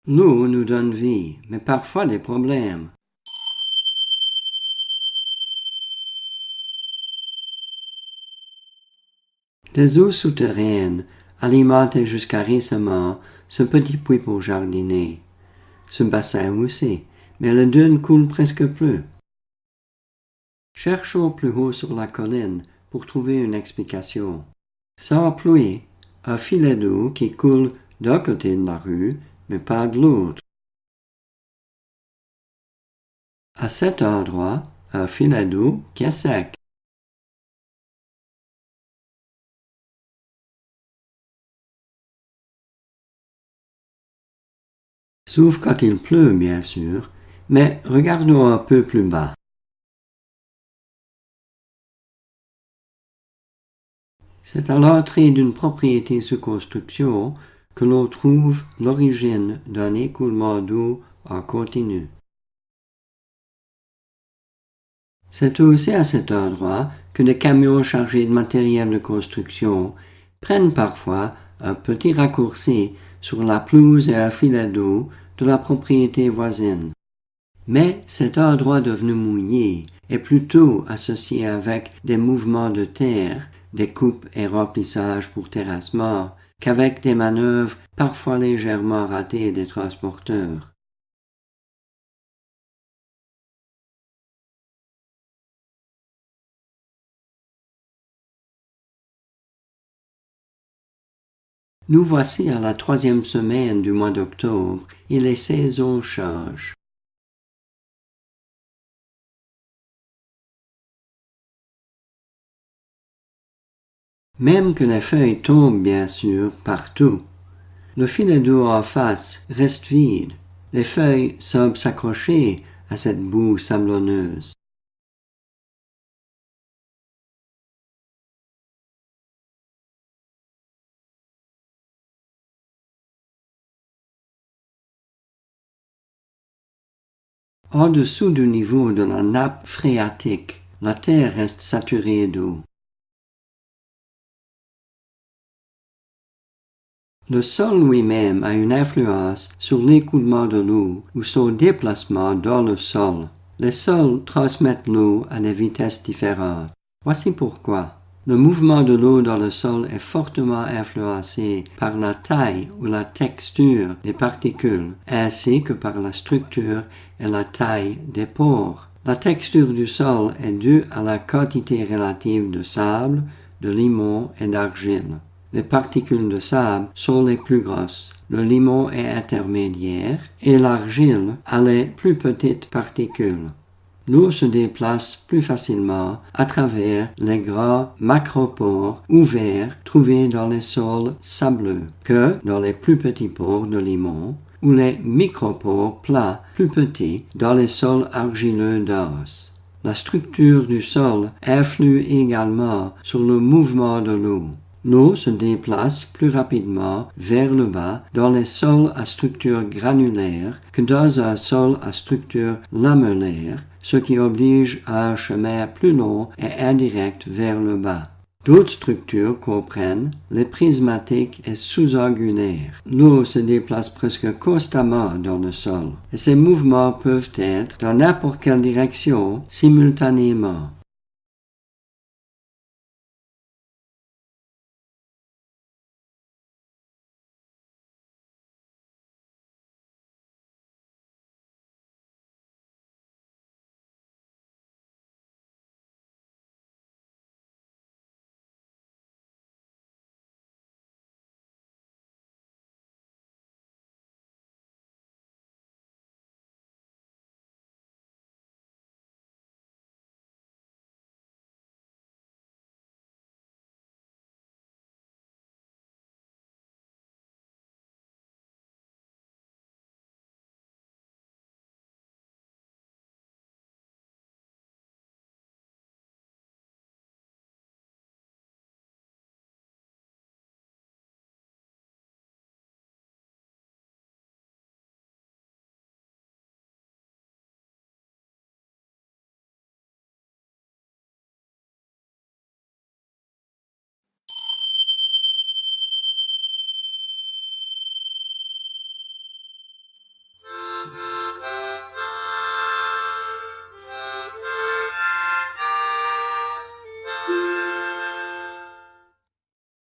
L'eau nous donne vie, mais parfois des problèmes. Les eaux souterraines alimentaient jusqu'à récemment ce petit puits pour jardiner. Ce bassin aussi, mais le dune coule presque plus. Cherchons plus haut sur la colline pour trouver une explication. Sans pluie, un filet d'eau qui coule d'un côté de la rue, mais pas de l'autre. À cet endroit, un filet d'eau qui est sec. Sauf quand il pleut, bien sûr, mais regardons un peu plus bas. C'est à l'entrée d'une propriété sous construction que l'on trouve l'origine d'un écoulement d'eau en continu. C'est aussi à cet endroit que des camions chargés de matériel de construction prennent parfois un petit raccourci sur la pelouse et un filet d'eau de la propriété voisine. Mais cet endroit devenu mouillé est plutôt associé avec des mouvements de terre, des coupes et remplissages pour terrassement, qu'avec des manœuvres parfois légèrement ratées des transporteurs. Nous voici à la 3e semaine du mois d'octobre et les saisons changent. Même que les feuilles tombent bien sûr partout, le filet d'eau en face reste vide. Les feuilles semblent s'accrocher à cette boue sablonneuse. En dessous du niveau de la nappe phréatique, la terre reste saturée d'eau. Le sol lui-même a une influence sur l'écoulement de l'eau ou son déplacement dans le sol. Les sols transmettent l'eau à des vitesses différentes. Voici pourquoi. Le mouvement de l'eau dans le sol est fortement influencé par la taille ou la texture des particules, ainsi que par la structure et la taille des pores. La texture du sol est due à la quantité relative de sable, de limon et d'argile. Les particules de sable sont les plus grosses, le limon est intermédiaire et l'argile a les plus petites particules. L'eau se déplace plus facilement à travers les grands macropores ouverts trouvés dans les sols sableux que dans les plus petits pores de limon ou les micropores plats plus petits dans les sols argileux d'os. La structure du sol influe également sur le mouvement de l'eau. L'eau se déplace plus rapidement vers le bas dans les sols à structure granulaire que dans un sol à structure lamellaire, ce qui oblige à un chemin plus long et indirect vers le bas. D'autres structures comprennent les prismatiques et sous-angulaires. L'eau se déplace presque constamment dans le sol et ces mouvements peuvent être dans n'importe quelle direction simultanément.